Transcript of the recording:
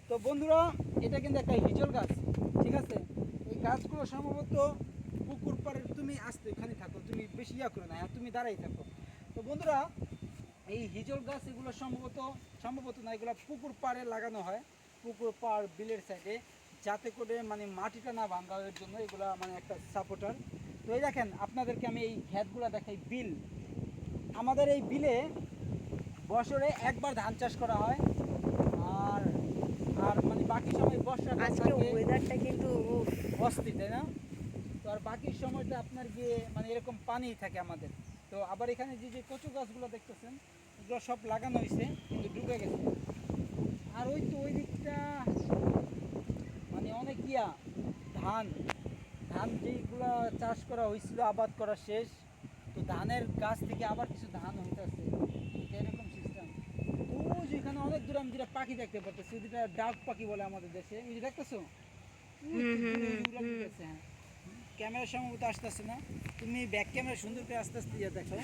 তো বন্ধুরা, এটা কিন্তু একটা হিজল গাছ, ঠিক আছে। এই গাছগুলো সম্ভবত পুকুর পাড়ে, তুমি আসতে ওখানে থাকো, তুমি বেশি করো না, হ্যাঁ তুমি দাঁড়াই থাকো। তো বন্ধুরা, এই হিজল গাছ এগুলো সম্ভবত না, এগুলো পুকুর পাড়ে লাগানো হয়, পুকুর পাড় বিলের সাইডে, যাতে করে মানে মাটিটা না ভাঙার জন্য এগুলা মানে একটা সাপোর্টার। তো এই দেখেন, আপনাদেরকে আমি এই ক্ষেতগুলো দেখাই। বিল, আমাদের এই বিলে বছরে একবার ধান চাষ করা হয়। আর আর মানে বাকি সময় বর্ষাকাল আজকে থাকে, ওয়েদারটা কিন্তু অস্থির, তাই না? তো আর বাকি সময়টা আপনার গিয়ে মানে এরকম পানি থাকে আমাদের। তো আবার এখানে যে যে কচু গাছগুলো দেখতেছেন, এগুলো সব লাগানো হয়েছে কিন্তু ডুবে গেছে। আর ওই তো ওই দিকটা মানে অনেক ধান ধান যেগুলা চাষ করা হয়েছিল, আবাদ করা শেষ, তো ধানের গাছ থেকে আবার কিছু ধান হইতেছে, এরকম সিস্টেম। তো ওই যে এখানে অনেক দূরে আমি যেটা পাখি দেখতে পাচ্ছি, যেটা ডাক পাখি বলে আমাদের দেশে, ওই যে দেখতেছো, হ্যাঁ। ক্যামেরার সম্ভবত আসতেছে না, তুমি ব্যাক ক্যামেরা সুন্দর করে আস্তে আস্তে দেখো।